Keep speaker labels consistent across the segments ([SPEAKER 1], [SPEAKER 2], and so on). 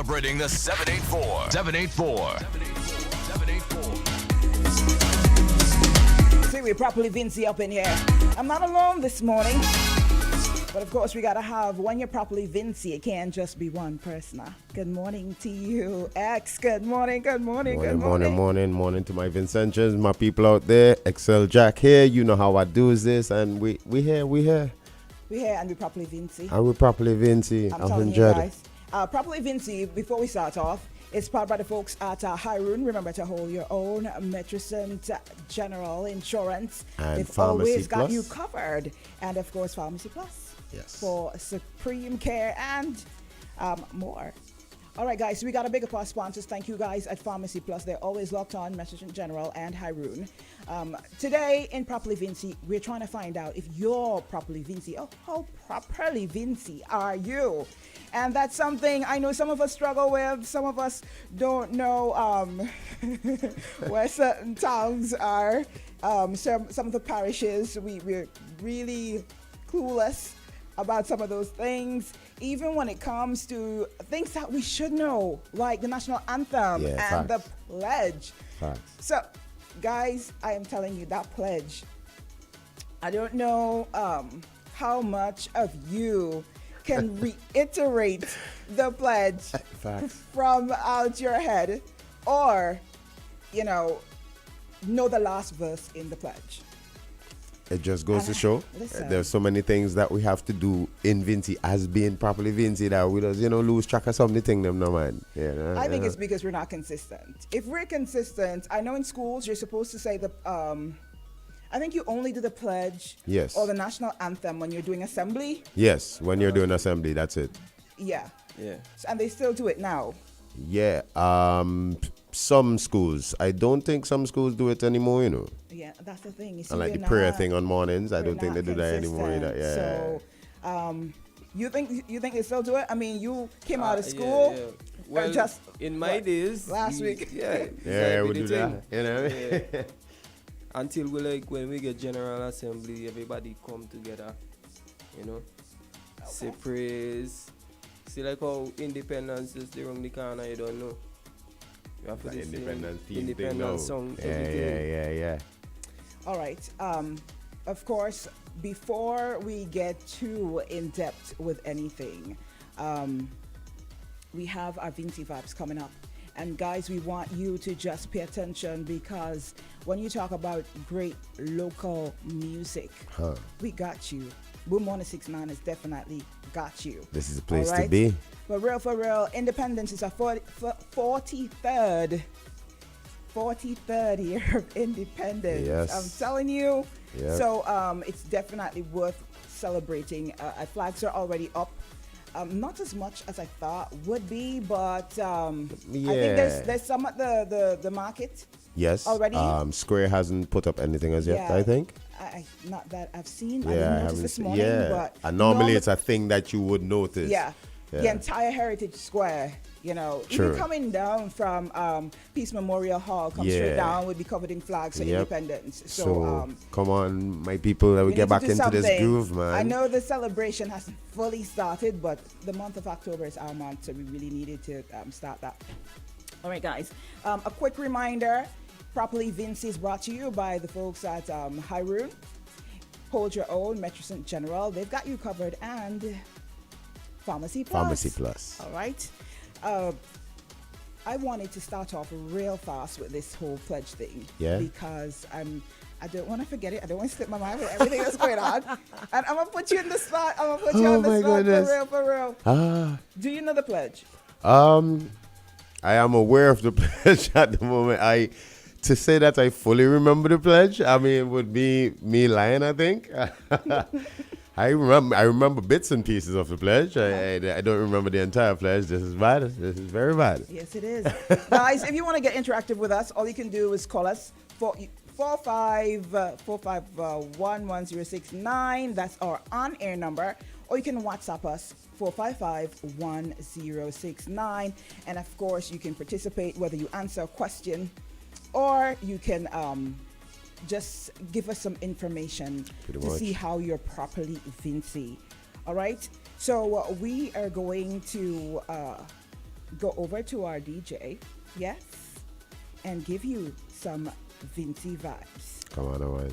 [SPEAKER 1] Celebrating the 784. 784. 784.
[SPEAKER 2] See, we're properly Vincy up in here. I'm not alone this morning. But of course, we gotta have, when you're properly Vincy, it can't just be one person. Good morning to you, X. Good morning, good morning, good morning.
[SPEAKER 3] Morning to my Vincentians, my people out there. Excel Jack here. You know how I do this, and we here.
[SPEAKER 2] We're here and we're properly Vincy.
[SPEAKER 3] I'm
[SPEAKER 2] telling you guys. Properly Vincy, before we start off, it's powered by the folks at Hairoun. Remember to hold your own Metrocint General Insurance.
[SPEAKER 3] And
[SPEAKER 2] They've
[SPEAKER 3] Pharmacy
[SPEAKER 2] always got
[SPEAKER 3] Plus.
[SPEAKER 2] you covered. And of course, Pharmacy Plus.
[SPEAKER 3] Yes.
[SPEAKER 2] For supreme care and more. All right, guys, we got a big up our sponsors. Thank you guys at Pharmacy Plus. They're always locked on, Metrocint General and Hairoun. Today in Properly Vincy, we're trying to find out if you're properly Vincy. Oh, how properly Vincy are you? And that's something I know some of us struggle with. Some of us don't know where certain towns are. Some of the parishes, we're really clueless about some of those things, even when it comes to things that we should know, like the national anthem and
[SPEAKER 3] facts.
[SPEAKER 2] the pledge.
[SPEAKER 3] Facts.
[SPEAKER 2] So, guys, I am telling you that pledge, I don't know how much of you can reiterate the pledge
[SPEAKER 3] Facts.
[SPEAKER 2] from out your head, or, know the last verse in the pledge.
[SPEAKER 3] It just goes to show there's so many things that we have to do in Vincy as being properly Vincy that we just, lose track of something them no man. Yeah,
[SPEAKER 2] I think it's because we're not consistent. If we're consistent, I know in schools you're supposed to say I think you only do the pledge or the national anthem when you're doing assembly.
[SPEAKER 3] Yes, when you're doing assembly, that's it.
[SPEAKER 2] Yeah.
[SPEAKER 4] Yeah.
[SPEAKER 2] And they still do it now.
[SPEAKER 3] Yeah. Some schools. I don't think some schools do it anymore,
[SPEAKER 2] Yeah, that's the thing. You see,
[SPEAKER 3] And like the prayer thing on mornings, I don't think they do that anymore either. Yeah.
[SPEAKER 2] So, you think they still do it? I mean, you came out of school.
[SPEAKER 4] Yeah. Well,
[SPEAKER 2] just
[SPEAKER 4] in my days,
[SPEAKER 2] last week.
[SPEAKER 3] Yeah, we do that.
[SPEAKER 4] Yeah. Until when we get General Assembly, everybody come together, say praise. See like how independence is around the corner, you don't know. You have to do independence song.
[SPEAKER 3] Yeah.
[SPEAKER 2] All right. Of course, before we get too in depth with anything, we have our Vincy Vibes coming up. And guys, we want you to just pay attention, because when you talk about great local music, we got you. Boom 169 has definitely got you.
[SPEAKER 3] This is a place to be.
[SPEAKER 2] For real, Independence is our 43rd year of independence.
[SPEAKER 3] Yes.
[SPEAKER 2] I'm telling you.
[SPEAKER 3] Yep.
[SPEAKER 2] So it's definitely worth celebrating. Our flags are already up. Not as much as I thought would be, but I think there's some at the market.
[SPEAKER 3] Yes.
[SPEAKER 2] Already.
[SPEAKER 3] Square hasn't put up anything as yet, I think.
[SPEAKER 2] Not that I've seen.
[SPEAKER 3] Yeah,
[SPEAKER 2] I didn't notice this morning. But
[SPEAKER 3] and normally it's a thing that you would notice.
[SPEAKER 2] Yeah. The entire Heritage Square, even coming down from Peace Memorial Hall, come straight down, would be covered in flags for independence. So
[SPEAKER 3] come on, my people, we get back into this groove, man.
[SPEAKER 2] I know the celebration hasn't fully started, but the month of October is our month, so we really needed to start that. All right, guys. A quick reminder, Properly Vincy is brought to you by the folks at Hairoun. Hold your own, Metrocint General. They've got you covered, and Pharmacy Plus. All right. I wanted to start off real fast with this whole pledge thing. Yeah. Because I don't want to forget it. I don't want to slip my mind with everything that's going on. And I'm going to put you in the spot. For real. Do you know the pledge?
[SPEAKER 3] I am aware of the pledge at the moment. To say that I fully remember the pledge, I mean, it would be me lying, I think. I remember bits and pieces of the pledge. I don't remember the entire pledge. This is bad. This is very bad.
[SPEAKER 2] Yes, it is. Guys, if you want to get interactive with us, all you can do is call us 4511069. That's our on-air number. Or you can WhatsApp us 455-1069. And of course, you can participate whether you answer a question or you can just give us some information to see how you're properly Vincy. All right? So we are going to go over to our DJ, yes, and give you some Vincy vibes.
[SPEAKER 3] Come on, all right.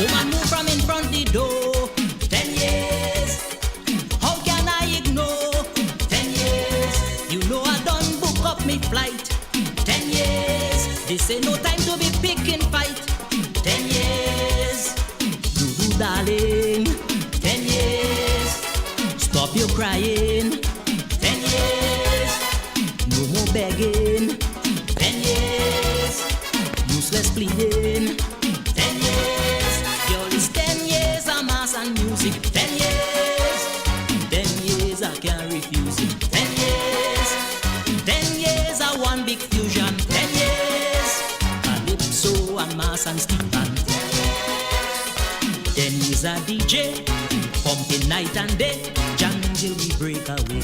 [SPEAKER 5] Woman move from in front the door. 10 years. How can I ignore? 10 years. You know I done book up me flight. 10 years. This ain't no time to be picking fight. 10 years. Do darling. 10 years. Stop your crying. 10 years. No more begging. 10 years. Useless pleading. 10 years. Girl, it's 10 years of mass and music. 10 years. 10 years I can't refuse it. 10 years. 10 years of one big fusion. 10 years. Calypso and mass and steep band. 10 years a DJ, pumping night and day, jamming till we break away.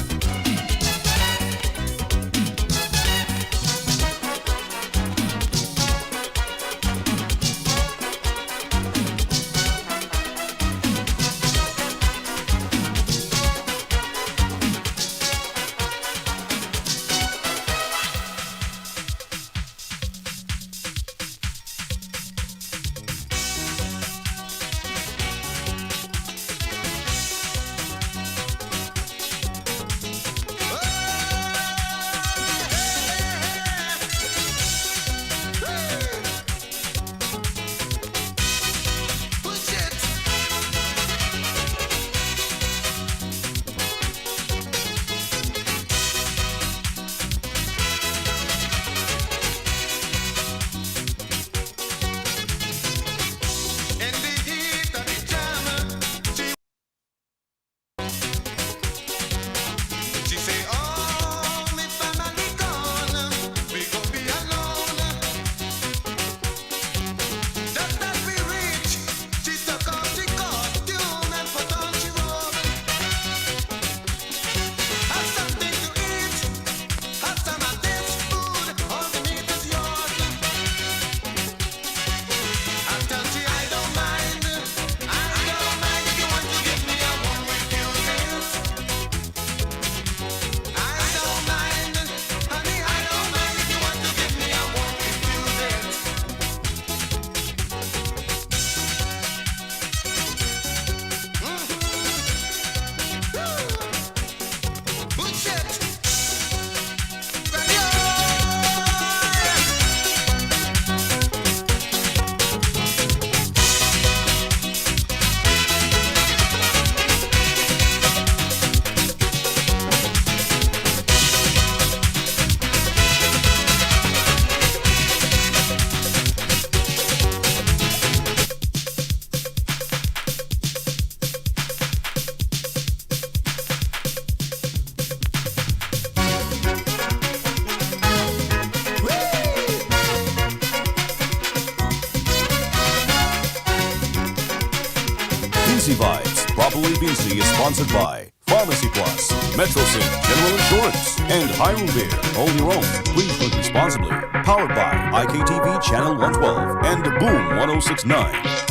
[SPEAKER 6] Vincy Vibes, properly Vincy, is sponsored by Pharmacy Plus, Metrocint, General Insurance, and Hairoun Beer. Hold your own. Please drink responsibly. Powered by IKTV Channel 112 and Boom 1069.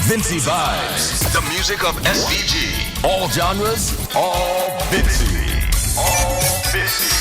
[SPEAKER 1] Vincy Vibes, the music of SVG. All genres, all Vincy. All Vincy.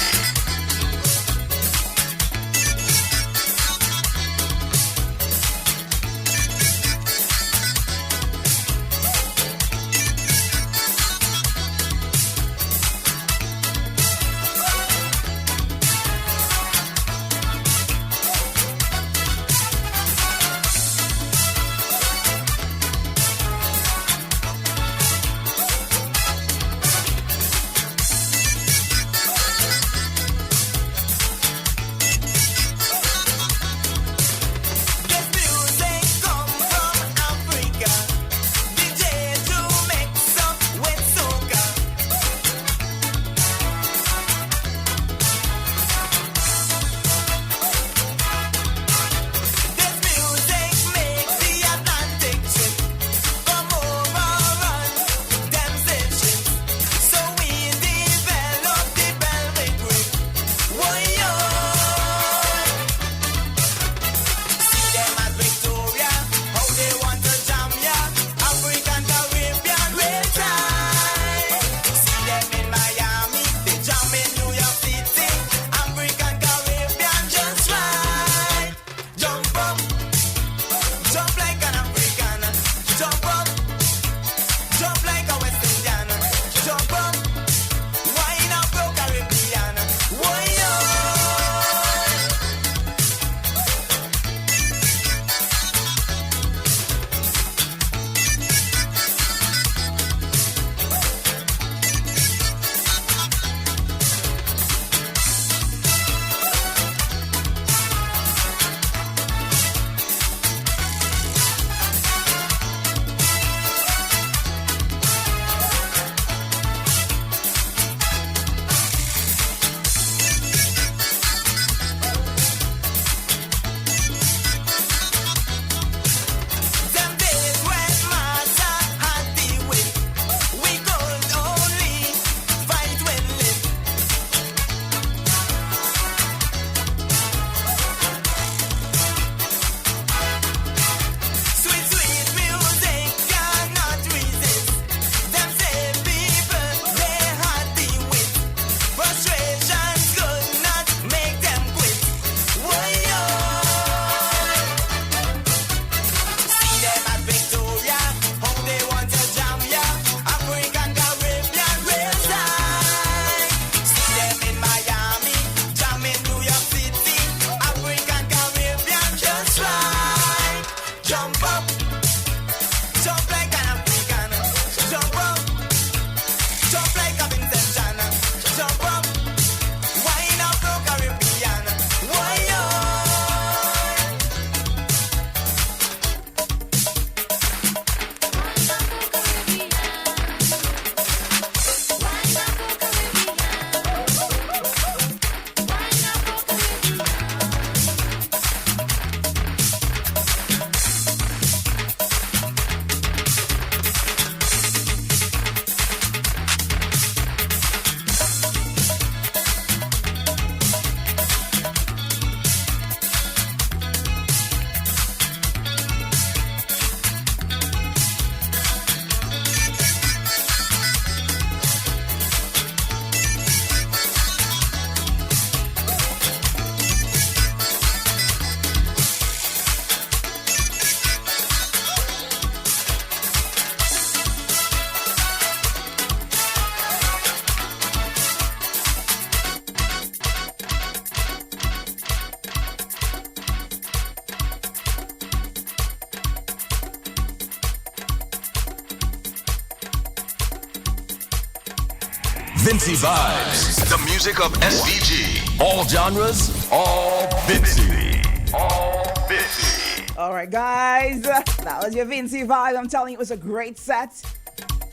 [SPEAKER 1] Vincy vibes. The music of SVG. All genres, all Vincy. All Vincy.
[SPEAKER 2] All right, guys. That was your Vincy vibe. I'm telling you, it was a great set.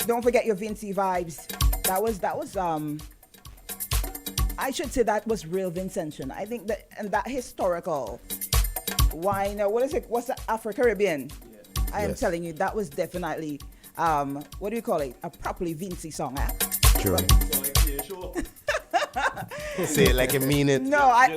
[SPEAKER 2] Don't forget your Vincy vibes. That was I should say that was real Vincentian. I think that, and that historical wine, what's the Afro-Caribbean? Yeah. I am telling you, that was definitely, what do you call it? A properly Vincy song, eh?
[SPEAKER 3] True. Say it like you mean it.
[SPEAKER 2] No,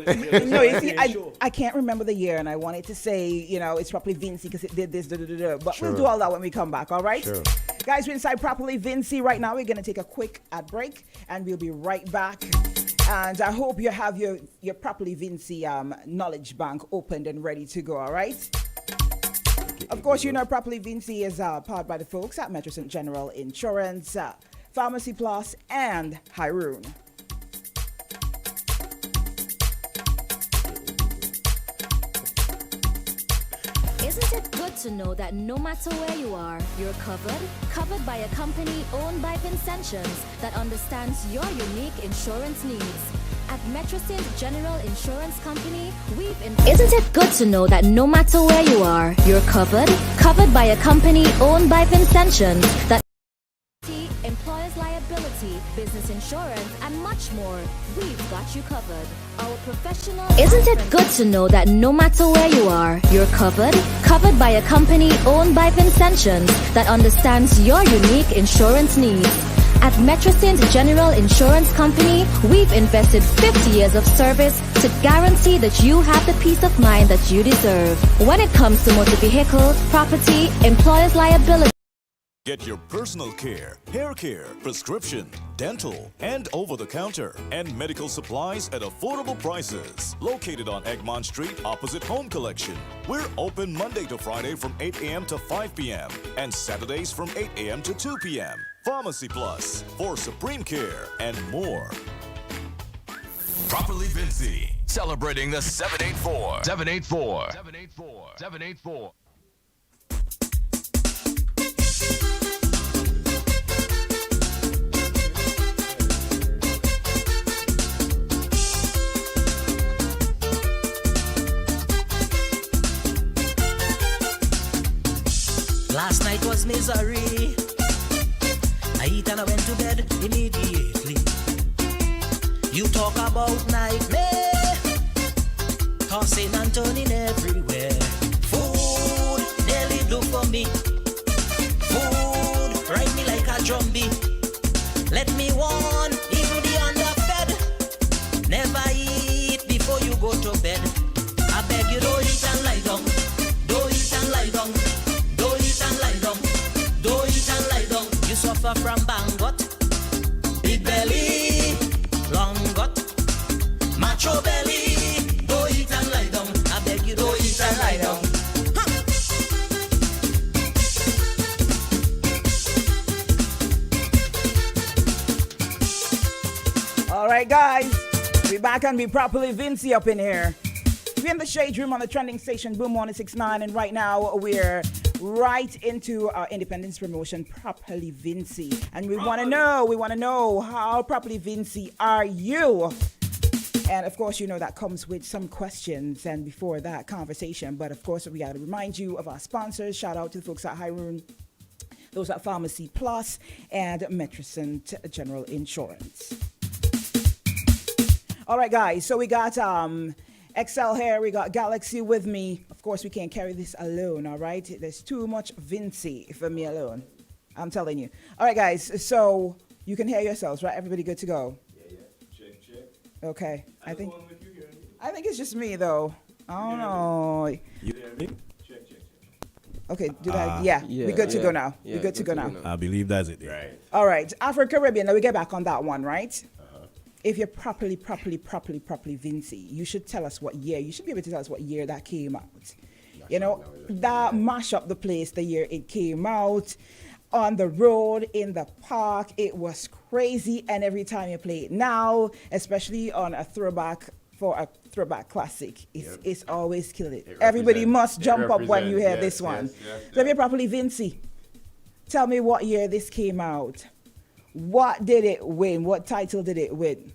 [SPEAKER 2] you see, I can't remember the year, and I wanted to say, it's properly Vincy because it did this, but
[SPEAKER 3] Sure.
[SPEAKER 2] we'll do all that when we come back, all right?
[SPEAKER 3] Sure.
[SPEAKER 2] Guys, we're inside Properly Vincy right now. We're going to take a quick ad break, and we'll be right back. And I hope you have your Properly Vincy knowledge bank opened and ready to go, all right? Of course, Properly Vincy is powered by the folks at Metrocint General Insurance, Pharmacy Plus, and Hairoun.
[SPEAKER 7] Isn't it good to know that no matter where you are, you're covered by a company owned by Vincentians that understands your unique insurance needs? At Metrocint General Insurance Company, Isn't it good to know that no matter where you are, you're covered by a company owned by Vincentians that employer's liability, business insurance, and much more. We've got you covered. Our professional. Isn't it good to know that no matter where you are, you're covered by a company owned by Vincentians that understands your unique insurance needs? At Metrocint General Insurance Company, we've invested 50 years of service to guarantee that you have the peace of mind that you deserve. When it comes to motor vehicle, property, employer's liability.
[SPEAKER 6] Get your personal care, hair care, prescription, dental, and over-the-counter, and medical supplies at affordable prices. Located on Egmont Street, opposite Home Collection. We're open Monday to Friday from 8 a.m. to 5 p.m. and Saturdays from 8 a.m. to 2 p.m. Pharmacy Plus for supreme care and more.
[SPEAKER 1] Properly Vincy. Celebrating the 784. 784. 784. 784.
[SPEAKER 5] Last night was misery. I eat and I went to bed immediately. You talk about nightmare, tossing and turning everywhere. Food nearly do for me. Food ride me like a drumbeat. Let me warn, even the underfed. Never eat before you go to bed. I beg you, don't eat and lie down. Don't eat and lie down. Don't eat and lie down. Don't eat and lie down. You suffer from bangot, big belly, long gut, macho belly. Don't eat and lie down. I beg you, don't eat and lie down.
[SPEAKER 2] All right, guys, we back and be Properly Vincy up in here. We're in the Shade Room on the trending station Boom 169, and right now we're right into our independence promotion, Properly Vincy. And we want to know how Properly Vincy are you? And of course, that comes with some questions and before that conversation. But of course, we got to remind you of our sponsors. Shout out to the folks at Hairoun, those at Pharmacy Plus, and Metrocint General Insurance. All right, guys, so we got XL here, we got Galaxy with me. Of course, we can't carry this alone, all right? There's too much Vincy for me alone. I'm telling you. All right, guys, so you can hear yourselves, right? Everybody good to go?
[SPEAKER 4] Yeah. Check.
[SPEAKER 2] Okay. I think it's just me, though. I don't know.
[SPEAKER 4] You hear me? Check.
[SPEAKER 2] Okay, we're good to go now. We're good to go now.
[SPEAKER 3] I believe that's it. Right.
[SPEAKER 2] All right, Afro-Caribbean, now we get back on that one, right? If you're properly Vincy, you should tell us what year. You should be able to tell us what year that came out. That mash up the place the year it came out. On the road, in the park, it was crazy. And every time you play it now, especially on a throwback classic, it's always kill it. Everybody must jump up when you hear this one. So if you're properly Vincy, tell me what year this came out. what did it win? What title did it win?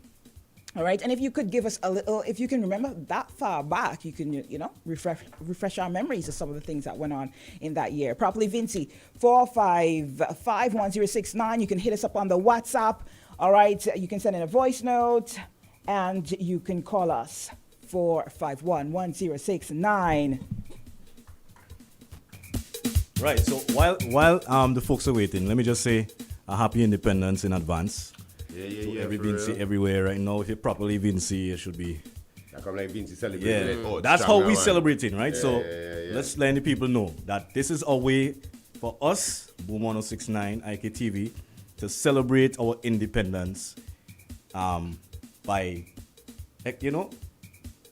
[SPEAKER 2] All right, and if you could give us a little, if you can remember that far back, you can, refresh our memories of some of the things that went on in that year. Properly Vincy, 455-1069. You can hit us up on the WhatsApp. All right, you can send in a voice note, and you can call us 451-1069.
[SPEAKER 8] Right. So while the folks are waiting, let me just say a happy Independence in advance.
[SPEAKER 3] Yeah.
[SPEAKER 8] Every Vincy everywhere right now. If you're properly Vincy, it should be.
[SPEAKER 3] I come like Vincy celebrating.
[SPEAKER 8] Yeah. That's how we celebrating, right? So let's let the people know that this is a way for us, Boom 1069, IKTV, to celebrate our independence by,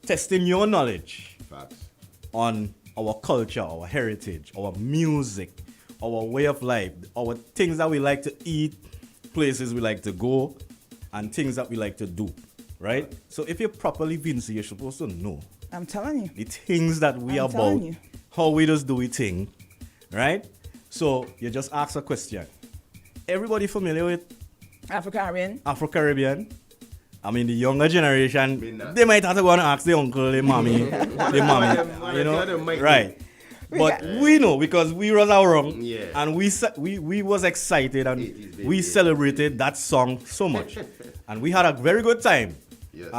[SPEAKER 8] testing your knowledge on our culture, our heritage, our music, our way of life, our things that we like to eat, places we like to go, and things that we like to do, right? So if you're properly Vincy, you're supposed to know.
[SPEAKER 2] I'm telling you.
[SPEAKER 8] The things that we are about, how we just do it thing, right? So you just ask a question. Everybody familiar with Afro-Caribbean? I mean, the younger generation, they might have to go and ask their uncle, their mommy, right? But we know because we was around, and we was excited, and we celebrated that song so much, and we had a very good time. Yes.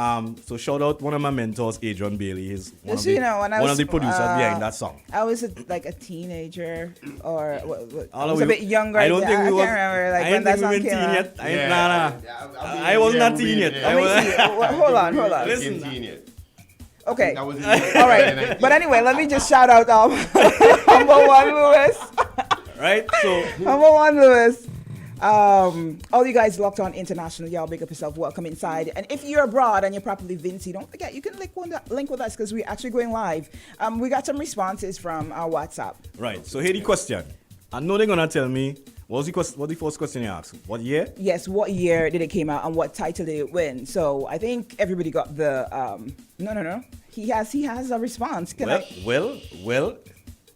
[SPEAKER 8] So shout out one of my mentors, Adrian Bailey. He's one of the producers behind that song. I was
[SPEAKER 2] like a teenager, or I was a bit younger.
[SPEAKER 8] I don't think we were.
[SPEAKER 2] Like,
[SPEAKER 8] I don't think we were teen yet. I wasn't a teen yet.
[SPEAKER 2] Hold on.
[SPEAKER 8] Listen.
[SPEAKER 2] Okay. All right. But anyway, let me just shout out Humble One Lewis.
[SPEAKER 8] Right. So
[SPEAKER 2] Humble One Lewis. All you guys locked on international, y'all big up yourself. Welcome inside. And if you're abroad and you're properly Vincy, don't forget you can link with us because we're actually going live. We got some responses from our WhatsApp.
[SPEAKER 8] Right. So here the question. I know they're gonna tell me what's the first question you asked. What year?
[SPEAKER 2] Yes. What year did it came out and what title did it win? So I think everybody got the no. He has a response.
[SPEAKER 8] Well.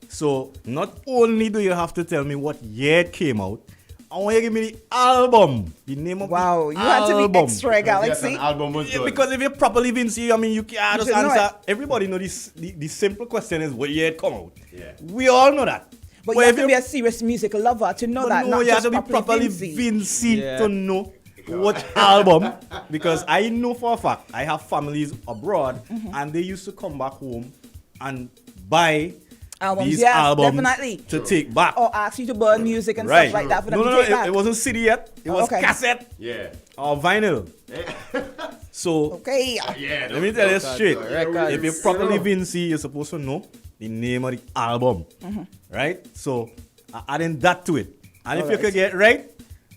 [SPEAKER 8] So not only do you have to tell me what year it came out, I want you to give me the album. The name of the album.
[SPEAKER 2] You had to be extra, Galaxy.
[SPEAKER 3] Yes, album was good.
[SPEAKER 8] Because if you're properly Vincy, I mean, you can't just answer. Everybody know this. The simple question is what year it come out. Yeah. We all know that.
[SPEAKER 2] But you have to be a serious music lover to know that.
[SPEAKER 8] No, you have to be properly Vincy to know what album. Because I know for a fact, I have families abroad, and they used to come back home and buy these albums
[SPEAKER 2] definitely.
[SPEAKER 8] To take back.
[SPEAKER 2] Or ask you to burn music and stuff like that for them to take back.
[SPEAKER 8] It wasn't CD yet. It was cassette.
[SPEAKER 3] Yeah.
[SPEAKER 8] Or vinyl. So, let me tell you straight. If you're properly Vincy, you're supposed to know the name of the album. Right? So, adding that to it. And if you could get it right,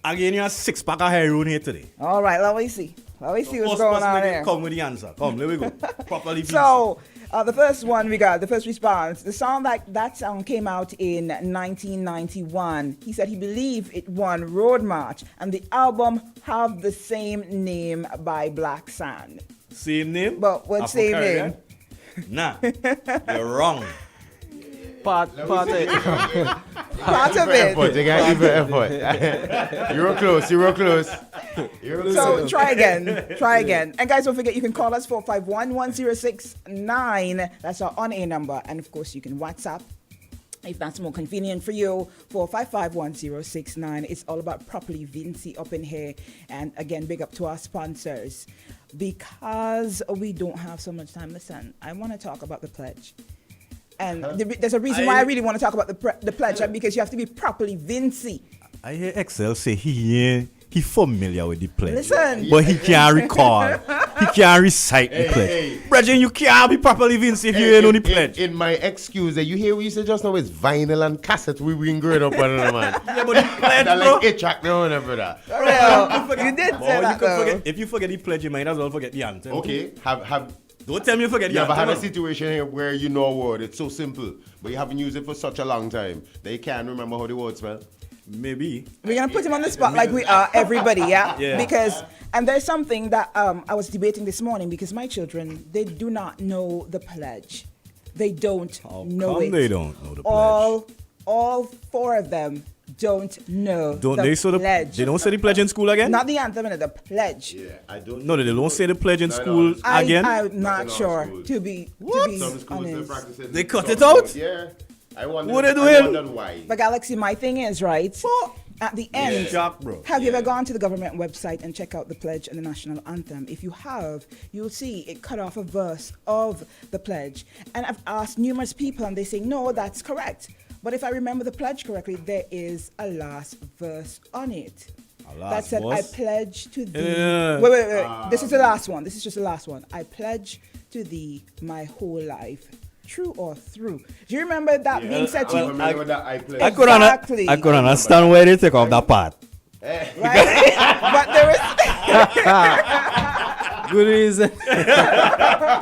[SPEAKER 8] again, you have 6-pack of Hairoun here today.
[SPEAKER 2] All right, let me see what's going on there.
[SPEAKER 8] Come with the answer. Come, there we go. Properly Vincy.
[SPEAKER 2] So, the first one we got, the first response, the song that song came out in 1991. He said he believed it won Road March, and the album have the same name by Black Sand.
[SPEAKER 8] Same name?
[SPEAKER 2] But what same name?
[SPEAKER 8] Nah, you're wrong.
[SPEAKER 4] Part of it.
[SPEAKER 2] Part of it.
[SPEAKER 3] Effort. You got even effort. You were close.
[SPEAKER 2] So try again. And guys, don't forget you can call us 451-1069. That's our on-air number. And of course, you can WhatsApp if that's more convenient for you. 455-1069. It's all about properly Vincy up in here. And again, big up to our sponsors. Because we don't have so much time, listen, I want to talk about the pledge. And there's a reason why I really want to talk about the pledge, because you have to be properly Vincy.
[SPEAKER 8] I hear Excel say he familiar with the pledge.
[SPEAKER 2] Listen.
[SPEAKER 8] But he can't recall. He can't recite the pledge. Brethren, you can't be properly Vincy if you ain't on the pledge.
[SPEAKER 3] In my excuse, you hear what you said just now, it's vinyl and cassette we been growing up on, man.
[SPEAKER 8] Yeah, but the pledge,
[SPEAKER 3] that
[SPEAKER 8] bro.
[SPEAKER 3] like a track now and everything.
[SPEAKER 2] You did say that, though.
[SPEAKER 8] If you forget the pledge, you might as well forget the anthem.
[SPEAKER 3] Okay,
[SPEAKER 8] don't tell me you forget the anthem.
[SPEAKER 3] You ever had a situation here where you know a word, it's so simple, but you haven't used it for such a long time that you can't remember how the word spell?
[SPEAKER 8] Maybe.
[SPEAKER 2] We're going to put him on the spot like we are everybody, yeah?
[SPEAKER 8] Yeah.
[SPEAKER 2] And there's something that I was debating this morning, because my children, they do not know the pledge. They don't know it.
[SPEAKER 8] They don't know the pledge?
[SPEAKER 2] All 4 of them don't know
[SPEAKER 8] Don't
[SPEAKER 2] the
[SPEAKER 8] they say the
[SPEAKER 2] pledge.
[SPEAKER 8] they don't say the pledge in school again?
[SPEAKER 2] Not the anthem, the pledge.
[SPEAKER 3] Yeah, I don't.
[SPEAKER 8] No, they don't say the pledge in
[SPEAKER 3] No,
[SPEAKER 8] school again.
[SPEAKER 2] I'm not
[SPEAKER 3] in our
[SPEAKER 2] sure.
[SPEAKER 3] schools.
[SPEAKER 2] To be
[SPEAKER 3] Some schools they
[SPEAKER 2] honest.
[SPEAKER 3] practice it.
[SPEAKER 8] They cut
[SPEAKER 3] Some
[SPEAKER 8] it out?
[SPEAKER 3] don't. Yeah. I wonder.
[SPEAKER 8] What they
[SPEAKER 3] I
[SPEAKER 8] doing?
[SPEAKER 3] wondered why.
[SPEAKER 2] But Galaxy, my thing is right. At the end,
[SPEAKER 8] Shock, bro.
[SPEAKER 2] have you ever gone to the government website and check out the pledge and the national anthem? If you have, you'll see it cut off a verse of the pledge. And I've asked numerous people, and they say no, that's correct. But if I remember the pledge correctly, there is a last verse on it. That said,
[SPEAKER 8] verse?
[SPEAKER 2] I pledge to thee.
[SPEAKER 8] Yeah.
[SPEAKER 2] Wait. This is the last one. This is just the last one. I pledge to thee my whole life. True or through? Do you remember that being said to you?
[SPEAKER 3] I played.
[SPEAKER 8] I could understand where they take off that part.
[SPEAKER 2] Right? But there was.
[SPEAKER 4] Good reason.
[SPEAKER 8] No,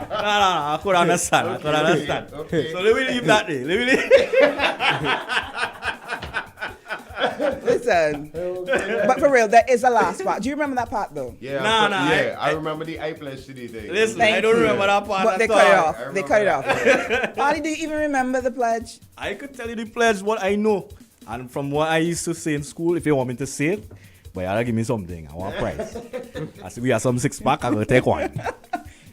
[SPEAKER 8] I could understand.
[SPEAKER 3] Okay.
[SPEAKER 8] So let me leave that there. Let me leave.
[SPEAKER 2] Listen. But for real, there is a last part. Do you remember that part though?
[SPEAKER 3] Yeah,
[SPEAKER 8] Nah,
[SPEAKER 3] yeah.
[SPEAKER 8] I
[SPEAKER 3] I remember the I pledge to thee thing.
[SPEAKER 8] Listen,
[SPEAKER 2] Thank
[SPEAKER 8] I don't
[SPEAKER 2] you.
[SPEAKER 8] remember that part.
[SPEAKER 2] But they
[SPEAKER 8] at
[SPEAKER 2] cut it
[SPEAKER 8] all.
[SPEAKER 2] off. They cut it off. Ollie, do you even remember the pledge?
[SPEAKER 8] I could tell you the pledge what I know. And from what I used to say in school, if you want me to say it, but you gotta give me something. I want a prize. I said we have some 6-pack, I'm gonna take one.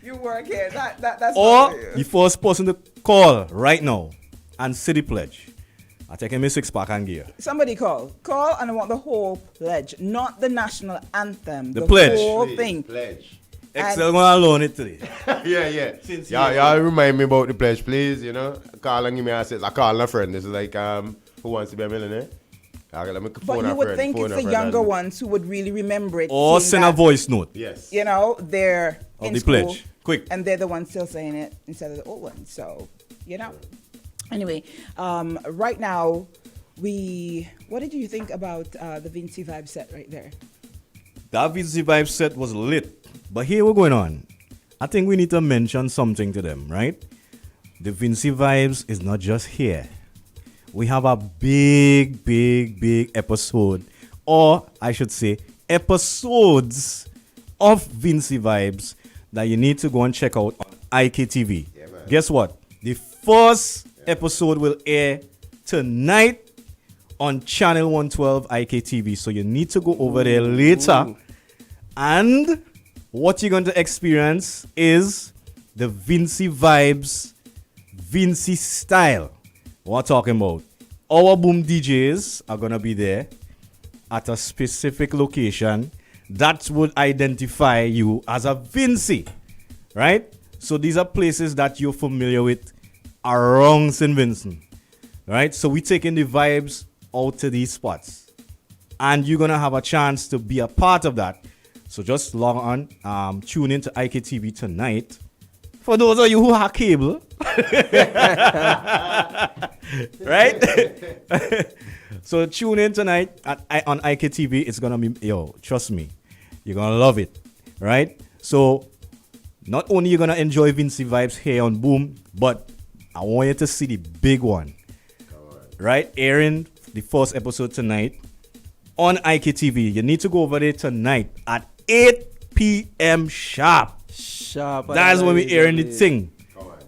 [SPEAKER 2] You work here. That's
[SPEAKER 8] Or
[SPEAKER 2] not for you.
[SPEAKER 8] the first person to call right now and say the pledge. I take him a 6-pack and gear.
[SPEAKER 2] Somebody call. Call and I want the whole pledge, not the national anthem.
[SPEAKER 8] The pledge.
[SPEAKER 2] whole
[SPEAKER 3] Please,
[SPEAKER 2] thing.
[SPEAKER 3] Pledge.
[SPEAKER 8] Excel gonna learn it today.
[SPEAKER 3] Yeah.
[SPEAKER 8] Since
[SPEAKER 3] Y'all remind me about the pledge, please. You know, call and give me a I call a friend. This is like Who Wants to Be a Millionaire? Let me
[SPEAKER 2] But
[SPEAKER 3] phone
[SPEAKER 2] you
[SPEAKER 3] a
[SPEAKER 2] would
[SPEAKER 3] friend,
[SPEAKER 2] think
[SPEAKER 3] phone
[SPEAKER 2] it's
[SPEAKER 3] a
[SPEAKER 2] the
[SPEAKER 3] friend
[SPEAKER 2] younger
[SPEAKER 3] and-
[SPEAKER 2] ones who would really remember it.
[SPEAKER 8] Or
[SPEAKER 2] seeing
[SPEAKER 8] send a
[SPEAKER 2] that,
[SPEAKER 8] voice note.
[SPEAKER 3] Yes.
[SPEAKER 2] You know, they're
[SPEAKER 8] Of
[SPEAKER 2] in
[SPEAKER 8] the
[SPEAKER 2] school,
[SPEAKER 8] pledge. Quick.
[SPEAKER 2] and they're the ones still saying it instead of the old ones. So, you know. Anyway, right now, what did you think about the Vincy vibe set right there?
[SPEAKER 8] That Vincy Vibe set was lit. But here we're going on. I think we need to mention something to them, right? The Vincy Vibes is not just here. We have a big episode, or I should say, episodes of Vincy Vibes that you need to go and check out on IKTV.
[SPEAKER 3] Yeah, man.
[SPEAKER 8] Guess what? The first episode will air tonight on channel 112 IKTV. So you need to go over there later. And what you're going to experience is the Vincy Vibes, Vincy style. What I'm talking about. Our boom DJs are going to be there at a specific location that would identify you as a Vincy, right? So these are places that you're familiar with around St. Vincent, right? So we're taking the vibes out to these spots. And you're going to have a chance to be a part of that. So just log on, tune in to IKTV tonight. For those of you who have cable, right? So tune in tonight on IKTV. It's gonna be, trust me, you're gonna love it, right? So not only you're gonna enjoy Vincy Vibes here on Boom, but I want you to see the big one, right? Airing the first episode tonight on IKTV. You need to go over there tonight at 8 p.m. sharp. That's when we airing the thing,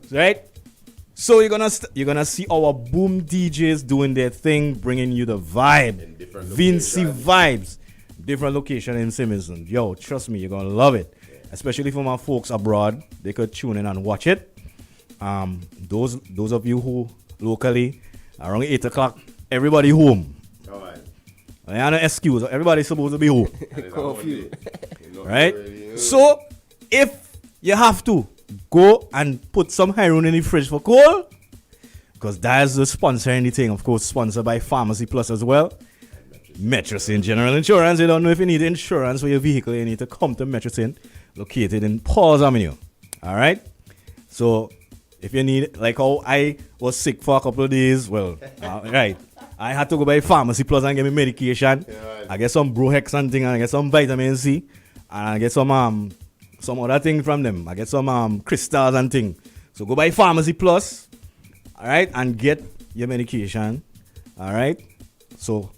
[SPEAKER 8] right? So you're gonna see our boom DJs doing their thing, bringing you the vibe, Vincy Vibes, different location in Simonson. Yo, trust me, you're gonna love it, especially for my folks abroad. They could tune in and watch it. Those of you who locally around 8 o'clock, everybody home. I have no excuse. Everybody's supposed to be home. Right? So, if you have to, go and put some Hairoun in the fridge for cold. Because that's the sponsoring thing. Of course, sponsored by Pharmacy Plus as well. Metrocint General Insurance. You don't know if you need insurance for your vehicle, you need to come to Metrocint, located in Paul's Avenue. Alright? So, if you need, like how I was sick for a couple of days, well, right. I had to go by Pharmacy Plus and get me medication. I get some Brohex and thing, and I get some vitamin C, and I get some other thing from them. I get some crystals and thing. So go by Pharmacy Plus, all right, and get your medication, all right. So,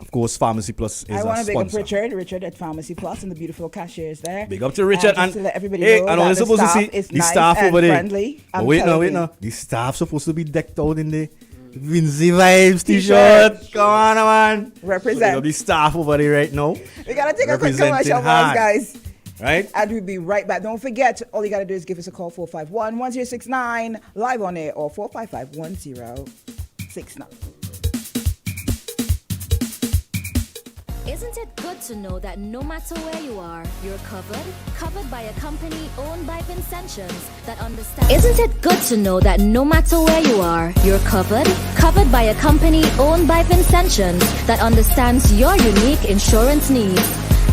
[SPEAKER 8] of course, Pharmacy Plus is
[SPEAKER 2] I want
[SPEAKER 8] a
[SPEAKER 2] to big up
[SPEAKER 8] sponsor.
[SPEAKER 2] Richard at Pharmacy Plus, and the beautiful cashiers there.
[SPEAKER 8] Big up to Richard,
[SPEAKER 2] just to let everybody
[SPEAKER 8] hey,
[SPEAKER 2] know
[SPEAKER 8] and
[SPEAKER 2] that
[SPEAKER 8] I'm
[SPEAKER 2] the
[SPEAKER 8] supposed to
[SPEAKER 2] staff
[SPEAKER 8] see
[SPEAKER 2] is
[SPEAKER 8] the
[SPEAKER 2] nice
[SPEAKER 8] staff
[SPEAKER 2] and
[SPEAKER 8] over there.
[SPEAKER 2] friendly.
[SPEAKER 8] But
[SPEAKER 2] I'm
[SPEAKER 8] wait
[SPEAKER 2] telling
[SPEAKER 8] now.
[SPEAKER 2] you.
[SPEAKER 8] The staff supposed to be decked out in the Vincy Vibes t-shirt. Come on, man.
[SPEAKER 2] Represent.
[SPEAKER 8] So the staff over there right now.
[SPEAKER 2] We gotta take a quick
[SPEAKER 8] Representing
[SPEAKER 2] commercial,
[SPEAKER 8] hard.
[SPEAKER 2] guys.
[SPEAKER 8] Right?
[SPEAKER 2] And we'll be right back. Don't forget, all you gotta do is give us a call 451-1069 live on air or 455-1069.
[SPEAKER 7] Isn't it good to know that no matter where you are, you're covered by a company owned by Vincentions that understands. Isn't it good to know that no matter where you are, you're covered by a company owned by Vincentions that understands your unique insurance needs.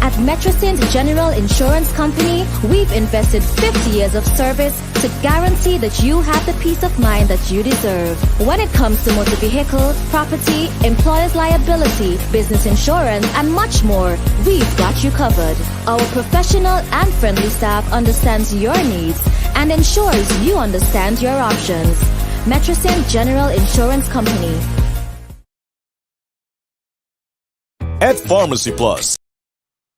[SPEAKER 7] At Metrocint General Insurance Company, we've invested 50 years of service to guarantee that you have the peace of mind that you deserve. When it comes to motor vehicle, property, employer's liability, business insurance, and much more, we've got you covered. Our professional and friendly staff understands your needs and ensures you understand your options. Metrocint General Insurance Company.
[SPEAKER 6] At Pharmacy Plus,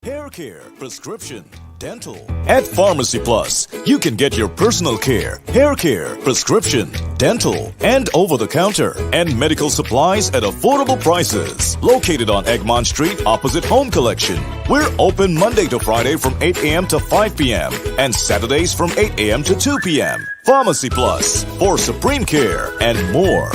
[SPEAKER 6] hair care, prescription, dental. At Pharmacy Plus, you can get your personal care, hair care, prescription, dental, and over-the-counter, and medical supplies at affordable prices. Located on Egmont Street, opposite Home Collection. We're open Monday to Friday from 8 a.m. to 5 p.m. and Saturdays from 8 a.m. to 2 p.m. Pharmacy Plus, for supreme care and more.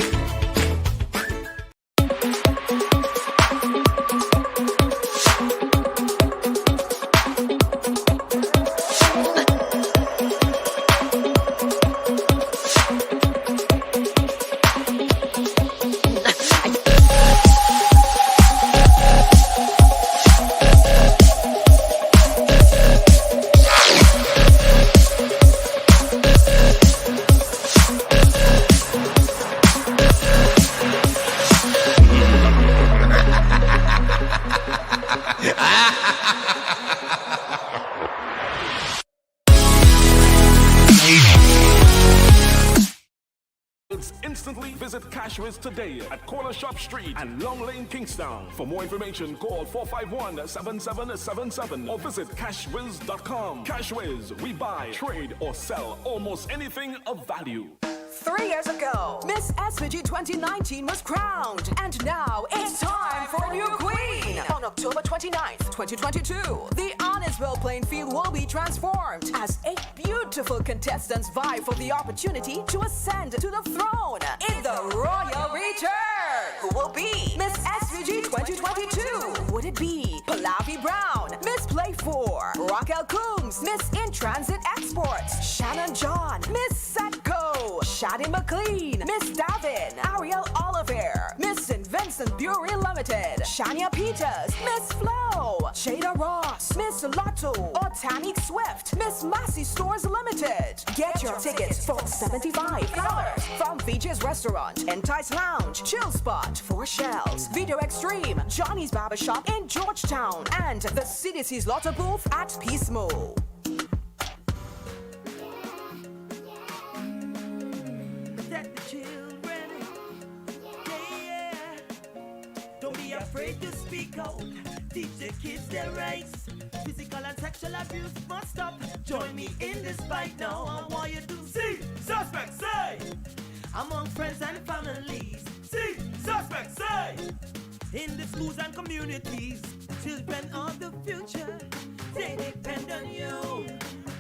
[SPEAKER 9] Instantly visit Cashwiz today at Corner Shop Street and Long Lane, Kingstown. For more information, call 451-7777 or visit cashwiz.com. Cashwiz, we buy, trade, or sell almost anything of value.
[SPEAKER 10] 3 years ago, Miss SVG 2019 was crowned, and now it's time for a new queen. On October 29th, 2022, the Honnesville playing field will be transformed as 8 beautiful contestants vie for the opportunity to ascend to the throne in the royal return. Who will be Miss SVG 2022? Would it be Pallavi Brown, Miss Play 4, Raquel Coombs, Miss In Transit Exports, Shannon John, Miss Set Go, Shadi McLean, Miss Davin, Ariel Oliver, Miss St. Vincent Brewery Limited, Shania Peters, Miss Flo, Jada Ross, Miss Lotto, or Tanique Swift, Miss Massey Stores Limited. Get your tickets for $75 from VJ's Restaurant, Entice Lounge, Chill Spot, 4 Shells, Video Extreme, Johnny's Barbershop in Georgetown, and the CDC's Lotto booth at Peace Mall.
[SPEAKER 11] Afraid to speak out, teach the kids their rights. Physical and sexual abuse must stop. Join me in this fight now. I want you to see suspect say among friends and families. See suspect say in the schools and communities. Children of the future, they depend on you.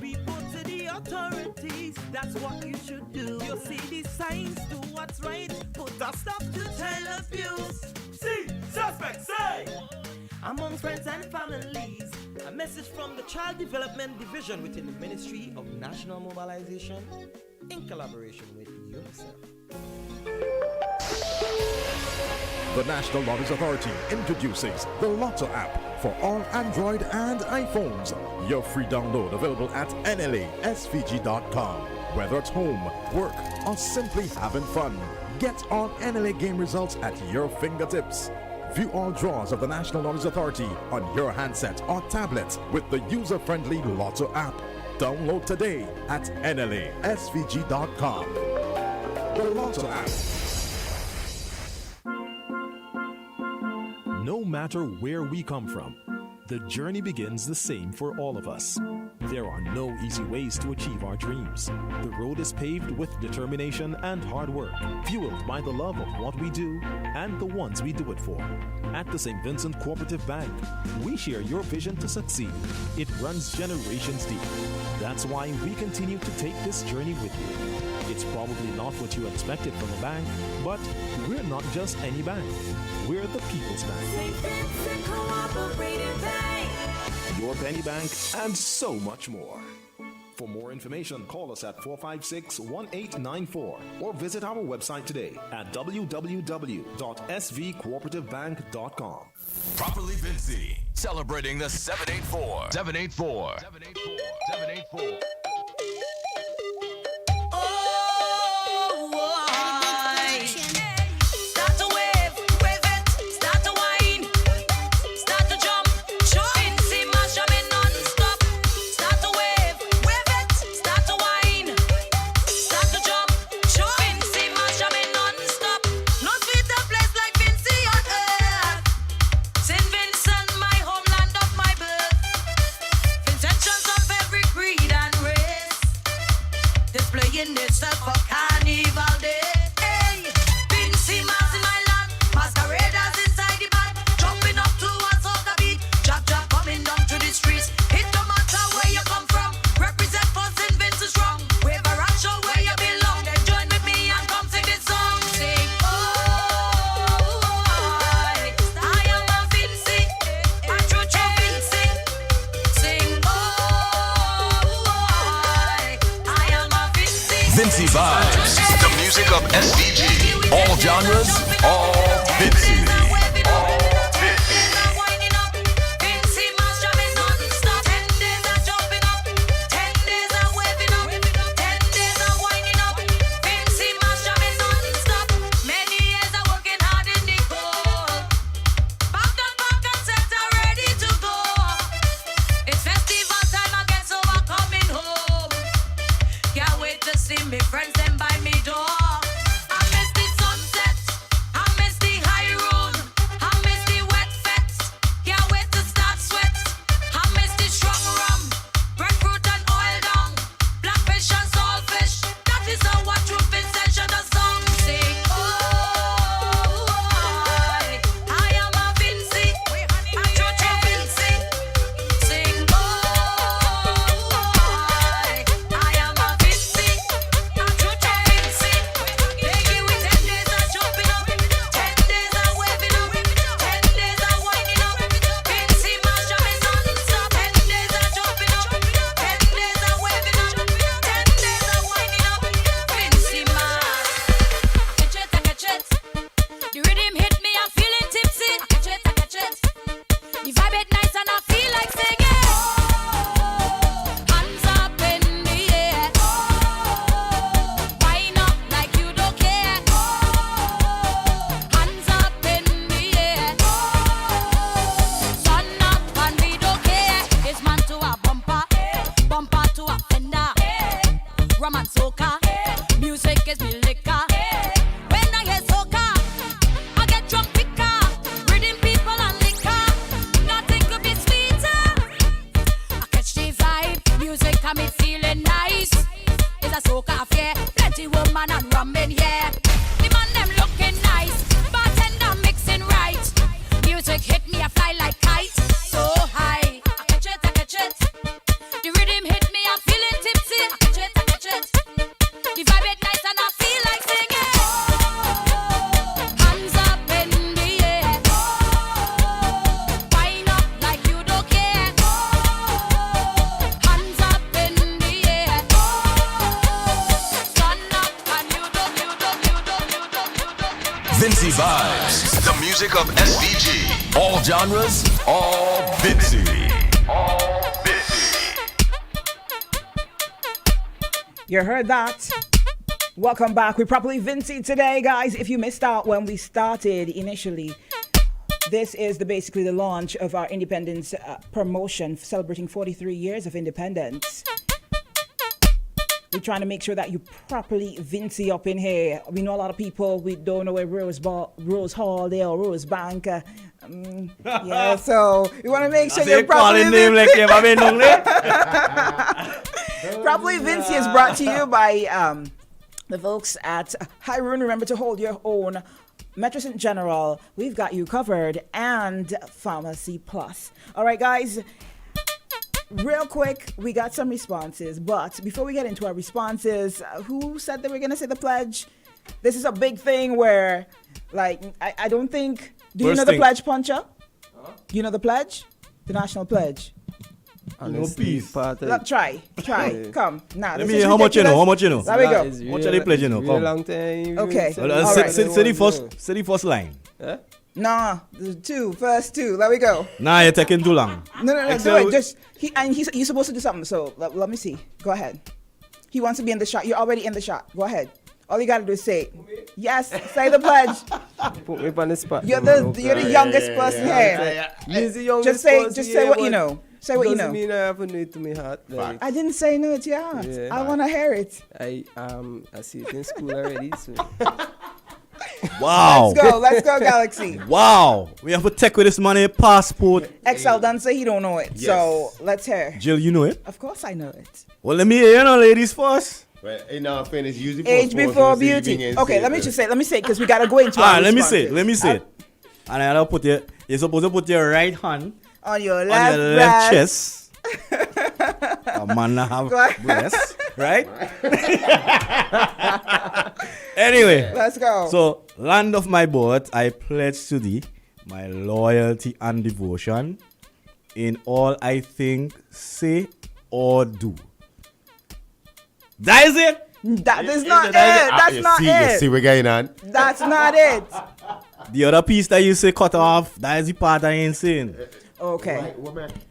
[SPEAKER 11] Report to the authorities. That's what you should do. You see these signs, do what's right. Put a stop to child abuse. See, suspect say among friends and families. A message from the Child Development Division within the Ministry of National Mobilization in collaboration with UNICEF.
[SPEAKER 12] The National Lotteries Authority introduces the Lotto app for all Android and iPhones. Your free download available at nlasvg.com. Whether at home, work, or simply having fun, get all NLA game results at your fingertips. View all draws of the National Lotteries Authority on your handset or tablet with the user-friendly Lotto app. Download today at nlasvg.com. The Lotto app.
[SPEAKER 13] No matter where we come from, the journey begins the same for all of us.
[SPEAKER 12] There are no easy ways to achieve our dreams. The road is paved with determination and hard work, fueled by the love of what we do and the ones we do it for. At the St. Vincent Cooperative Bank, we share your vision to succeed. It runs generations deep. That's why we continue to take this journey with you. It's probably not what you expected from a bank, but we're not just any bank. We're the People's Bank.
[SPEAKER 11] St. Vincent Cooperative Bank.
[SPEAKER 12] Your penny bank, and so much more. For more information, call us at 456-1894 or visit our website today at www.svcooperative.bank.com.
[SPEAKER 1] Properly Vincy, celebrating the 784. 784. 784. 784. Vincy Vibes, the music of SVG. All genres, all Vincy.
[SPEAKER 11] Me friends them by me door. I miss the sunset. I miss the Hairoun. I miss the wet fets. Can't wait to start sweat. I miss the strong rum, breadfruit and oil down, blackfish and saltfish. That is how what true Vincent should have song sing. Oh, I am a Vincy, a true Vincy. Sing oh, I am a Vincy. The rhythm hit me, I'm feeling tipsy. I catch it. The vibe is nice and I feel like singing. Hands up in the air. Wind up like you don't care. Hands up in the air. Sun up and we don't care. It's man to a bumper, bumper to a fender. Rum and soca, music is me liquor. When I hear soca, I get drunk quicker. Reading people and liquor, nothing could be sweeter. I catch the vibe, music got me feeling nice. It's a soca affair, plenty woman and rum in here. The man them looking nice, bartender mixing right. Music hit me, I fly like kite, so high. I catch it. The rhythm hit me, I'm feeling tipsy. I catch it. The vibe is nice and I feel like singing. Hands up in the air. Wind up like you don't care. Hands up in the air. Sun up and you don't.
[SPEAKER 1] Vincy Vibes, the music of SVG. All genres, all Vincy. All Vincy.
[SPEAKER 2] You heard that? Welcome back. We're properly Vincy today, guys. If you missed out when we started initially, this is basically the launch of our independence promotion celebrating 43 years of independence. We're trying to make sure that you properly Vincy up in here. We know a lot of people, we don't know where Rose Hall there or Rose Bank. Yeah, so we want to make sure you're properly
[SPEAKER 8] name like
[SPEAKER 2] Properly Vincy is brought to you by the folks at Hairoun. Remember to hold your own. Metrocint General, we've got you covered, and Pharmacy Plus. All right, guys. Real quick, we got some responses, but before we get into our responses, who said that we're going to say the pledge? This is a big thing where, like, I don't think... Do you know the pledge, Poncha? Do you know the pledge? The national pledge?
[SPEAKER 4] Honestly,
[SPEAKER 2] try. Come. Nah,
[SPEAKER 8] let me hear how much you know.
[SPEAKER 2] There we go.
[SPEAKER 8] How much are they pledge, you know? Come.
[SPEAKER 4] Long time.
[SPEAKER 2] Okay.
[SPEAKER 8] Say the first line.
[SPEAKER 2] Nah, first two. There we go.
[SPEAKER 8] Nah, you're taking too long.
[SPEAKER 2] No, do it. He's supposed to do something, so let me see. Go ahead. He wants to be in the shot. You're already in the shot. Go ahead. All you gotta do is say, yes, say the pledge.
[SPEAKER 4] Put me on the spot.
[SPEAKER 2] You're the youngest person here. Just say what you know. Say what you know.
[SPEAKER 4] Doesn't mean I have a note to my heart. Like,
[SPEAKER 2] I didn't say no to your heart. Yeah, I want to hear it.
[SPEAKER 4] I see it in school already. So.
[SPEAKER 8] Wow.
[SPEAKER 2] Let's go, Galaxy.
[SPEAKER 8] Wow. We have to take with this money passport.
[SPEAKER 2] XL done say he don't know it. Yes. So let's hear.
[SPEAKER 8] Jill, you know it?
[SPEAKER 2] Of course I know it.
[SPEAKER 8] Well, let me hear ladies first.
[SPEAKER 3] Well, age
[SPEAKER 2] before beauty. Okay, let me say it because we gotta go into our
[SPEAKER 8] let me say it. And I'll put you're supposed to put your right hand
[SPEAKER 2] on your left
[SPEAKER 8] chest. A man that have breasts, right? Anyway,
[SPEAKER 2] let's go.
[SPEAKER 8] So, land of my birth, I pledge to thee my loyalty and devotion in all I think, say, or do. That is it.
[SPEAKER 2] That is not it. That's not it.
[SPEAKER 3] You see what's going on?
[SPEAKER 2] That's not it.
[SPEAKER 8] The other piece that you say cut off, that is the part I ain't saying.
[SPEAKER 2] Okay.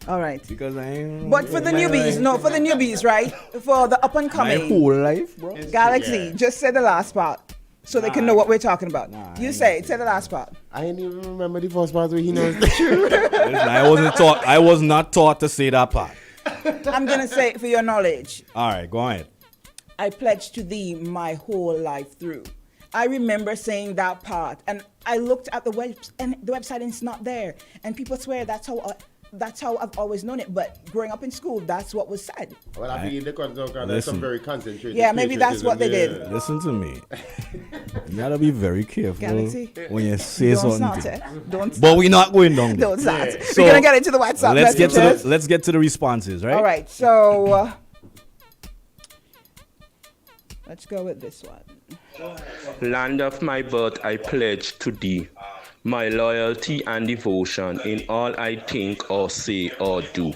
[SPEAKER 2] All right.
[SPEAKER 8] Because
[SPEAKER 2] But for the newbies, right? For the up and coming.
[SPEAKER 8] My whole life, bro.
[SPEAKER 2] Galaxy, just say the last part so they can know what we're talking about. Say the last part.
[SPEAKER 3] I didn't even remember the first part where he knows the truth.
[SPEAKER 8] I was not taught to say that part.
[SPEAKER 2] I'm gonna say it for your knowledge.
[SPEAKER 8] All right, go ahead.
[SPEAKER 2] I pledge to thee my whole life through. I remember saying that part, and I looked at the website, and it's not there. And people swear that's how I've always known it. But growing up in school, that's what was said.
[SPEAKER 3] Well, I think there's some very concentrated.
[SPEAKER 2] Yeah, maybe that's what they did.
[SPEAKER 8] Listen to me. You gotta be very careful
[SPEAKER 2] Galaxy,
[SPEAKER 8] when you say something.
[SPEAKER 2] Don't.
[SPEAKER 8] But we're not going down.
[SPEAKER 2] Don't start. So we're gonna get into the WhatsApp messages.
[SPEAKER 8] Let's get to the responses, right?
[SPEAKER 2] All right. So let's go with this one.
[SPEAKER 13] Land of my birth, I pledge to thee my loyalty and devotion in all I think or say or do.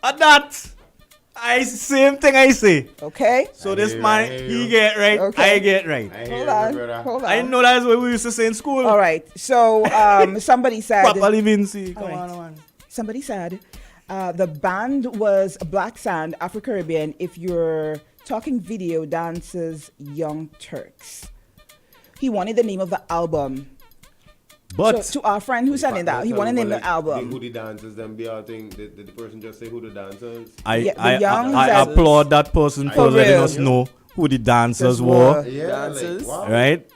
[SPEAKER 8] That same thing I say.
[SPEAKER 2] Okay.
[SPEAKER 8] So this man, he get right, okay. I get right.
[SPEAKER 2] Hold on.
[SPEAKER 8] I know that's what we used to say in school.
[SPEAKER 2] All right. So somebody said.
[SPEAKER 8] Properly Vincy. Come on.
[SPEAKER 2] Somebody said the band was Black Sand, Afro-Caribbean. If you're talking video dancers, Young Turks. He wanted the name of the album.
[SPEAKER 8] But
[SPEAKER 2] so, to our friend who sent it that, he wanted to name the album.
[SPEAKER 3] Who the dancers then be out thing? Did the person just say who the dancers?
[SPEAKER 8] I applaud that person for letting us know who the dancers were.
[SPEAKER 3] Yeah,
[SPEAKER 2] dancers.
[SPEAKER 3] Like, wow.
[SPEAKER 8] Right?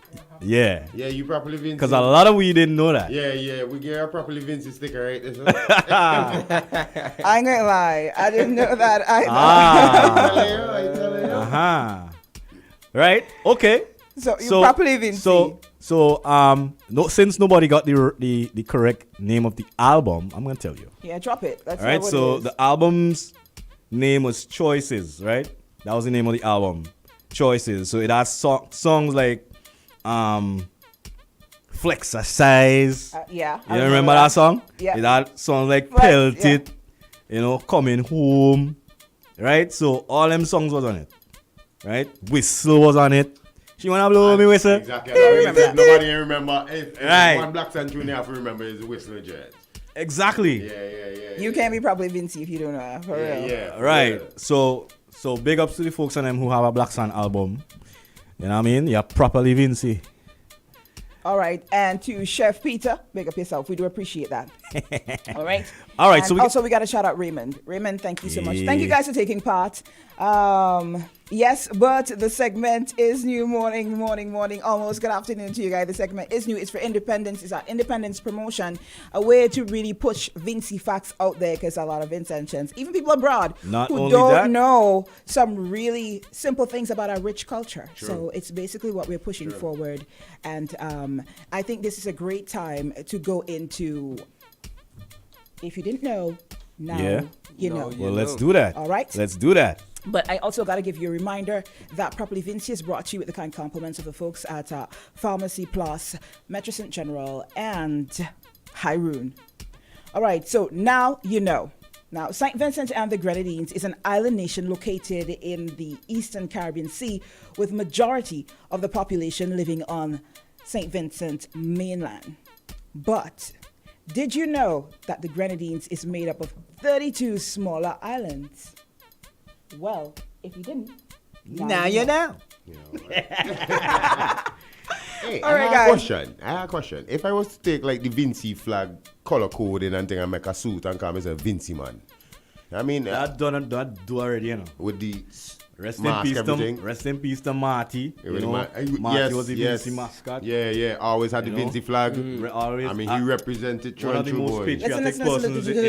[SPEAKER 8] Yeah.
[SPEAKER 3] Yeah, you properly Vincy.
[SPEAKER 8] Because a lot of we didn't know that.
[SPEAKER 3] Yeah, we get our properly Vincy sticker, right?
[SPEAKER 2] I ain't gonna lie, I didn't know that either.
[SPEAKER 3] I tell you.
[SPEAKER 8] Uh-huh. Right? Okay.
[SPEAKER 2] So you properly Vincy.
[SPEAKER 8] So since nobody got the correct name of the album, I'm gonna tell you.
[SPEAKER 2] Yeah, drop it. That's
[SPEAKER 8] all right. So the album's name was Choices, right? That was the name of the album, Choices. So it has songs like Flexercise.
[SPEAKER 2] Yeah.
[SPEAKER 8] You remember that song?
[SPEAKER 2] Yeah.
[SPEAKER 8] It had songs like Pelt It, Coming Home, right? So all them songs was on it, right? Whistle was on it. She wanna blow me whistle?
[SPEAKER 3] Exactly. Nobody remember. Right. One Black Sand tune you have to remember is Whistler Jazz.
[SPEAKER 8] Exactly.
[SPEAKER 3] Yeah.
[SPEAKER 2] You can't be probably Vincy if you don't know. For real.
[SPEAKER 3] Yeah.
[SPEAKER 8] Right. So big ups to the folks on them who have a Black Sand album. You know what I mean? You're properly Vincy.
[SPEAKER 2] All right. And to Chef Peter, big up yourself. We do appreciate that. All right.
[SPEAKER 8] All right.
[SPEAKER 2] And
[SPEAKER 8] So
[SPEAKER 2] also we got to shout out Raymond. Raymond, thank you so much. Thank you guys for taking part. Yes, but the segment is new. Morning, almost good afternoon to you guys. The segment is new. It's for independence. It's our independence promotion, a way to really push Vincy facts out there, because a lot of Vincentians, even people abroad, who don't know some really simple things about our rich culture. True. So it's basically what we're pushing forward. And I think this is a great time to go into, if you didn't know, now you know.
[SPEAKER 8] Well, let's do that.
[SPEAKER 2] All right.
[SPEAKER 8] Let's do that.
[SPEAKER 2] But I also got to give you a reminder that Properly Vincy is brought to you with the kind compliments of the folks at Pharmacy Plus, Metrocint General, and Hairoun. All right, so now you know. Now, St. Vincent and the Grenadines is an island nation located in the Eastern Caribbean Sea, with majority of the population living on St. Vincent mainland. But did you know that the Grenadines is made up of 32 smaller islands? Well, if you didn't,
[SPEAKER 8] now you know.
[SPEAKER 3] Hey,
[SPEAKER 2] all right, guys.
[SPEAKER 3] I have a question. If I was to take like the Vincy flag color coding and thing and make a suit and come as a Vincy man, I mean
[SPEAKER 8] that do already, you know.
[SPEAKER 3] With the
[SPEAKER 8] rest
[SPEAKER 3] mask,
[SPEAKER 8] in peace to Marty. Marty was the Vincy mascot.
[SPEAKER 3] Yeah. Always had the Vincy flag.
[SPEAKER 8] Always.
[SPEAKER 3] I mean, he represented true and true boy.
[SPEAKER 8] Patriotic persons in
[SPEAKER 2] the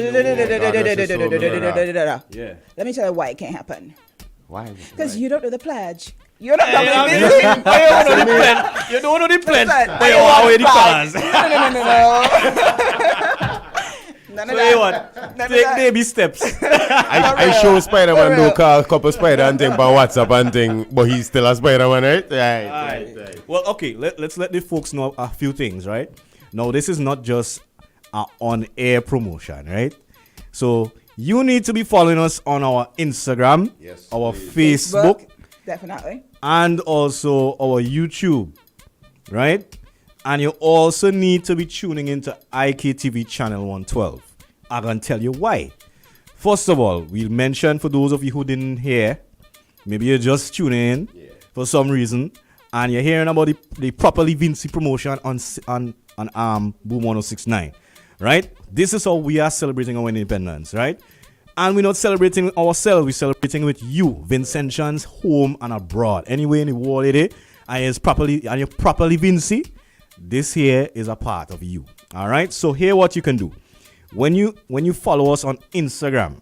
[SPEAKER 2] world. Yeah. Let me tell you why it can't happen.
[SPEAKER 3] Why?
[SPEAKER 2] Because you don't know the pledge. You don't know the
[SPEAKER 8] pledge. You don't know the pledge. But you already the plans.
[SPEAKER 2] None
[SPEAKER 8] so
[SPEAKER 2] of that.
[SPEAKER 8] What? Take baby steps.
[SPEAKER 3] I show Spider-Man do call a couple Spider and thing on WhatsApp and thing, but he's still a Spider-Man, right? Right.
[SPEAKER 8] Well, okay, let's let the folks know a few things, right? Now, this is not just an on-air promotion, right? So you need to be following us on our Instagram, our Facebook,
[SPEAKER 2] definitely,
[SPEAKER 8] and also our YouTube, right? And you also need to be tuning into IKTV channel 112. I'm going to tell you why. First of all, we'll mention for those of you who didn't hear, maybe you're just tuning in for some reason, and you're hearing about the Properly Vincy promotion on Boom 1069, right? This is how we are celebrating our independence, right? And we're not celebrating ourselves, we're celebrating with you, Vincentians, home and abroad. Anywhere in the world it is, and you're properly Vincy. This here is a part of you. All right. So here what you can do. When you follow us on Instagram,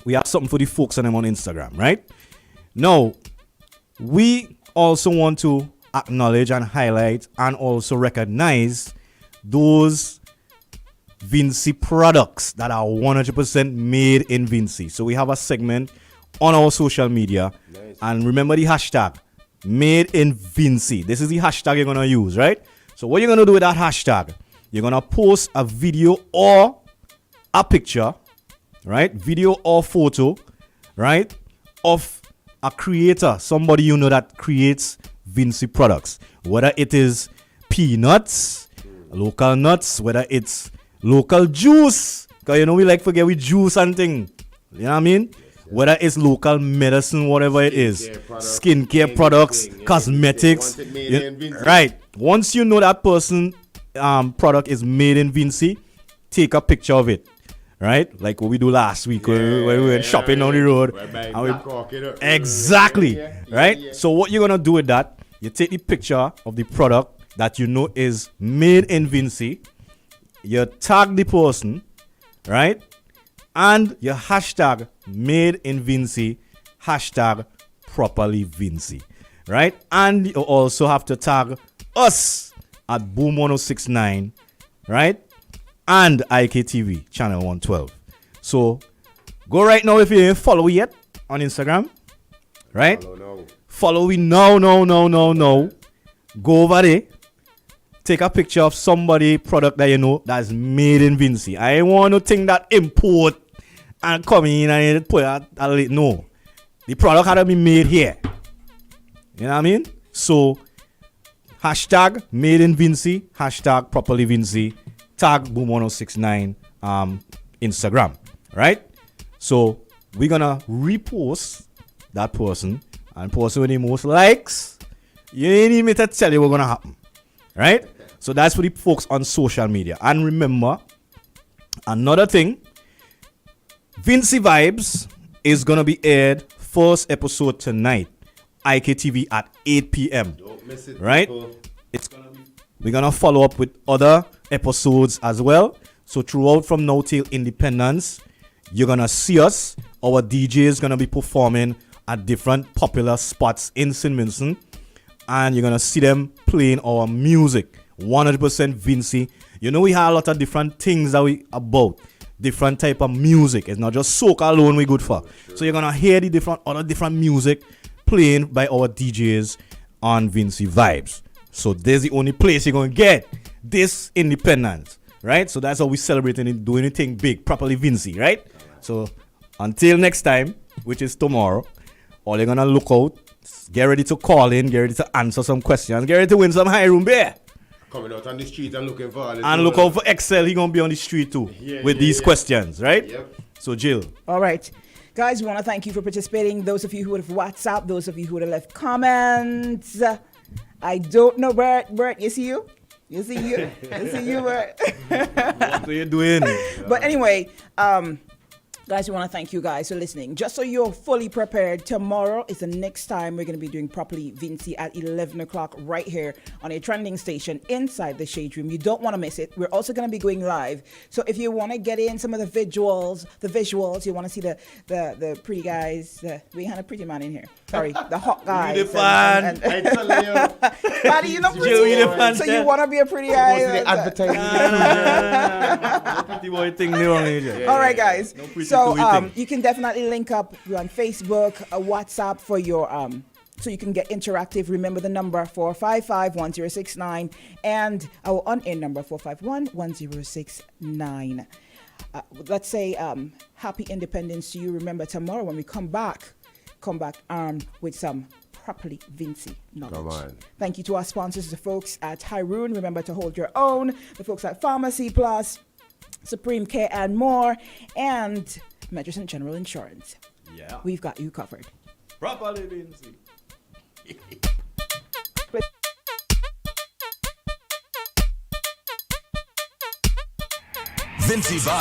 [SPEAKER 8] we have something for the folks on them on Instagram, right? Now, we also want to acknowledge and highlight and also recognize those Vincy products that are 100% made in Vincy. So we have a segment on our social media. Nice. And remember the hashtag Made in Vincy. This is the hashtag you're going to use, right? So what you're going to do with that hashtag, you're going to post a video or a picture, right? Video or photo, right? Of a creator, somebody you know that creates Vincy products. Whether it is peanuts, local nuts, whether it's local juice, because you know we like forget we juice and thing. You know what I mean? Whether it's local medicine, whatever it is, skincare products, cosmetics, right? Once you know that person product is made in Vincy, take a picture of it, right? Like what we do last week when we went shopping on the road. Exactly, right? So what you're gonna do with that? You take the picture of the product that you know is made in Vincy. You tag the person, right? And your hashtag Made in Vincy, hashtag Properly Vincy, right? And you also have to tag us at Boom 1069, right? And IKTV channel 112. So go right now if you didn't follow yet on Instagram, right? Follow me now. Go over there. Take a picture of somebody product that you know that's made in Vincy. I ain't want to think that import and come in and put no. The product had to be made here. You know what I mean? So hashtag Made in Vincy, hashtag Properly Vincy, tag Boom 1069 Instagram. Right? So we're gonna repost that person and post with the most likes. You ain't even to tell you what's gonna happen. Right? So that's for the folks on social media. And remember, Another thing, Vincy Vibes is gonna be aired first episode tonight, IKTV at 8 p.m.
[SPEAKER 3] Don't miss it,
[SPEAKER 8] right?
[SPEAKER 3] people.
[SPEAKER 8] We're gonna follow up with other episodes as well. So throughout from now till Independence, you're gonna see us. Our DJ is gonna be performing at different popular spots in St. Vincent, and you're gonna see them playing our music. 100% Vincy. You know, we have a lot of different things that we about. Different type of music. It's not just soca alone we good for. Sure. So you're gonna hear the other different music playing by our DJs on Vincy Vibes. So there's the only place you're gonna get this Independence, right? So that's how we celebrating and doing anything big, properly Vincy, right? So until next time, which is tomorrow, all you're gonna look out, get ready to call in, get ready to answer some questions, get ready to win some Hairoun beer.
[SPEAKER 3] Coming out on the street and looking for all this.
[SPEAKER 8] And look out for Excel, he gonna be on the street too with these questions, right?
[SPEAKER 3] Yep.
[SPEAKER 8] So Jill.
[SPEAKER 2] All right. Guys, we want to thank you for participating. Those of you who would have WhatsApp, those of you who would have left comments. I don't know, Bert, you see you? You see you? You see you, Bert?
[SPEAKER 8] What are you doing?
[SPEAKER 2] But anyway, guys, we want to thank you guys for listening. Just so you're fully prepared, tomorrow is the next time we're going to be doing Properly Vincy at 11 o'clock right here on a trending station inside the Shade Room. You don't want to miss it. We're also going to be going live. So if you want to get in some of the visuals, you want to see the pretty guys. We had a pretty man in here. Sorry, the hot guys.
[SPEAKER 8] You the fan.
[SPEAKER 2] Buddy, you know pretty. So you want to be a pretty guy.
[SPEAKER 3] The advertising.
[SPEAKER 8] Pretty boy thing new on here.
[SPEAKER 2] All right, guys. So you can definitely link up on Facebook, WhatsApp for your so you can get interactive. Remember the number 455-1069 and our on-air number 451-1069. Let's say happy Independence to you. Remember tomorrow when we come back armed with some properly Vincy knowledge.
[SPEAKER 3] Come on.
[SPEAKER 2] Thank you to our sponsors, the folks at Hairoun. Remember to hold your own. The folks at Pharmacy Plus, Supreme Care and more, and Metrocint General Insurance.
[SPEAKER 8] Yeah.
[SPEAKER 2] We've got you covered.
[SPEAKER 8] Properly Vincy.
[SPEAKER 1] Vincy Vibes.